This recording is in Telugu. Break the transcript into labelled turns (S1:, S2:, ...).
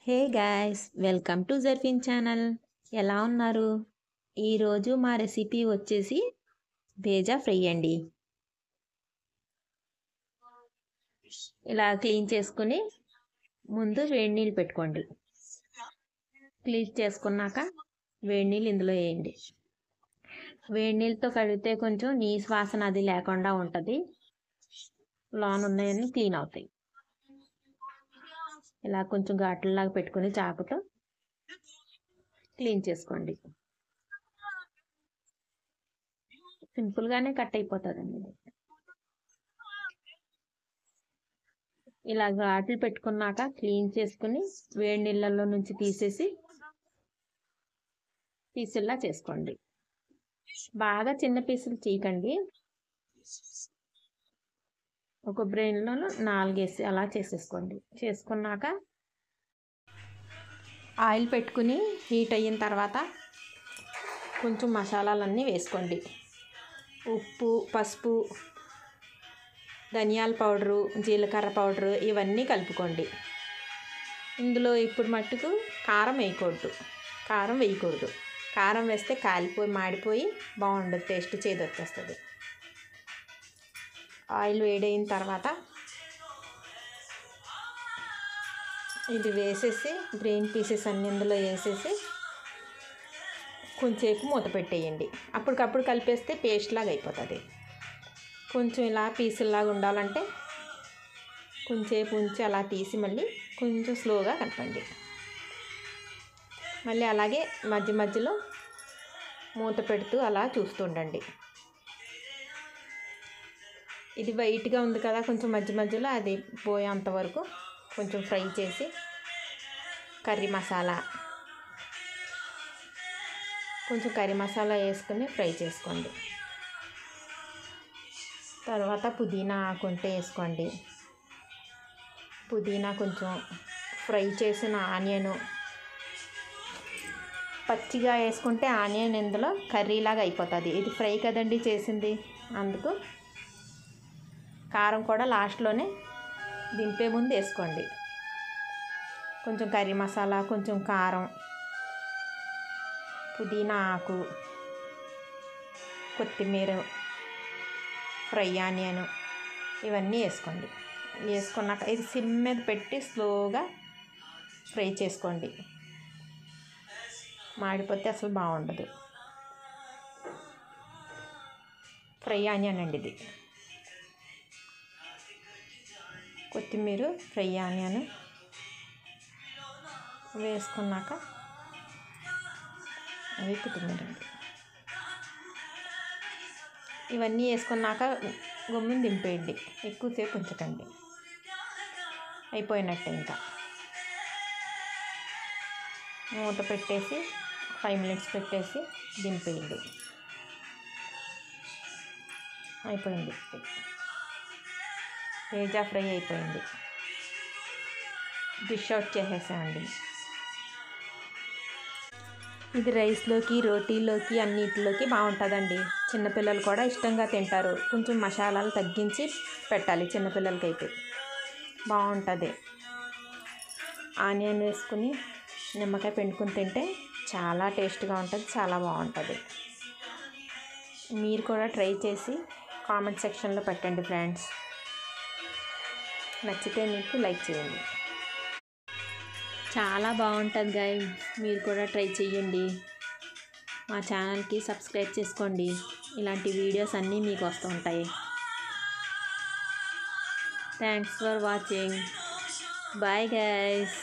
S1: హే గాయ్స్, వెల్కమ్ టు జర్ఫిన్ ఛానల్. ఎలా ఉన్నారు? ఈరోజు మా రెసిపీ వచ్చేసి భేజా ఫ్రై అండి. ఇలా క్లీన్ చేసుకుని ముందు వేడి నీళ్ళు పెట్టుకోండి. క్లీన్ చేసుకున్నాక వేడి నీళ్ళు ఇందులో వేయండి. వేడి నీళ్ళతో కడిగితే కొంచెం నీసు వాసన అది లేకుండా ఉంటుంది. లోన్ ఉన్నాయని క్లీన్ అవుతాయి. ఇలా కొంచెం ఘాట్లలాగా పెట్టుకుని చాకుతో క్లీన్ చేసుకోండి. సింపుల్గానే కట్ అయిపోతుందండి. ఇలా ఘాట్లు పెట్టుకున్నాక క్లీన్ చేసుకుని వేడి నీళ్ళల్లో నుంచి తీసేసి పీసుల్లా చేసుకోండి. బాగా చిన్న పీసులు చేయకండి. ఒక బ్రెయిన్లో 4 వేసి అలా చేసేసుకోండి. చేసుకున్నాక ఆయిల్ పెట్టుకుని హీట్ అయిన తర్వాత కొంచెం మసాలాలన్నీ వేసుకోండి. ఉప్పు, పసుపు, ధనియాల పౌడరు, జీలకర్ర పౌడరు ఇవన్నీ కలుపుకోండి. ఇందులో ఇప్పుడు మట్టుకు కారం వేయకూడదు. కారం వేస్తే కాలిపోయి మాడిపోయి బాగుండదు, టేస్ట్ చేదు వచ్చేస్తుంది. ఆయిల్ వేడైన తర్వాత ఇది వేసేసి గ్రీన్ పీసెస్ అన్ని ఇందులో వేసేసి కొంచెంసేపు మూత పెట్టేయండి. అప్పటికప్పుడు కలిపేస్తే పేస్ట్ లాగా అయిపోతుంది. కొంచెం ఇలా పీసుల్లాగా ఉండాలంటే కొంచెంసేపు ఉంచి అలా తీసి మళ్ళీ కొంచెం స్లోగా కలపండి. మళ్ళీ అలాగే మధ్య మధ్యలో మూత పెడుతూ అలా చూస్తుండండి. ఇది వైట్గా ఉంది కదా, కొంచెం మధ్య మధ్యలో అది పోయేంత వరకు కొంచెం ఫ్రై చేసి కర్రీ మసాలా వేసుకుని ఫ్రై చేసుకోండి. తర్వాత పుదీనా ఆకు ఉంటే వేసుకోండి. పుదీనా, కొంచెం ఫ్రై చేసిన ఆనియను, పచ్చిగా వేసుకుంటే ఆనియన్ ఇందులో కర్రీలాగా అయిపోతుంది. ఇది ఫ్రై కదండి చేసింది, అందుకు కారం కూడా లాస్ట్లోనే దింపే ముందు వేసుకోండి. కొంచెం కర్రీ మసాలా, కొంచెం కారం, పుదీనా ఆకు, కొత్తిమీర, ఫ్రై ఆనియన్ ఇవన్నీ వేసుకోండి. వేసుకున్నాక ఇది సిమ్ మీద పెట్టి స్లోగా ఫ్రై చేసుకోండి. మాడిపోతే అసలు బాగుండదు. ఫ్రై ఆనియన్ అండి ఇది. కొత్తిమీర, ఫ్రై ఆనియన్ వేసుకున్నాక అవి కొత్తిమీర అండి. ఇవన్నీ వేసుకున్నాక గమ్మున దింపేయండి. ఎక్కువసేపు ఉంచకండి, అయిపోయినట్టే. ఇంకా మూత పెట్టేసి 5 minutes పెట్టేసి దింపేయండి. అయిపోయింది, భేజా ఫ్రై అయిపోయింది. డిష్ అవుట్ చేసేసామండి. ఇది రైస్లోకి, రోటీలోకి అన్నిటిలోకి బాగుంటుందండి. చిన్నపిల్లలు కూడా ఇష్టంగా తింటారు. కొంచెం మసాలాలు తగ్గించి పెట్టాలి, చిన్నపిల్లలకైతే బాగుంటుంది. ఆనియన్ వేసుకుని నిమ్మకాయ పిండుకుని తింటే చాలా టేస్ట్గా ఉంటుంది, చాలా బాగుంటుంది. మీరు కూడా ట్రై చేసి కామెంట్ సెక్షన్లో పెట్టండి ఫ్రెండ్స్. నచ్చితే మీకు లైక్ చేయండి. చాలా బాగుంటుంది గాయ్స్, మీరు కూడా ట్రై చేయండి. మా ఛానల్కి సబ్స్క్రైబ్ చేసుకోండి. ఇలాంటి వీడియోస్ అన్నీ మీకు వస్తూ ఉంటాయి. Thanks for watching. Bye guys.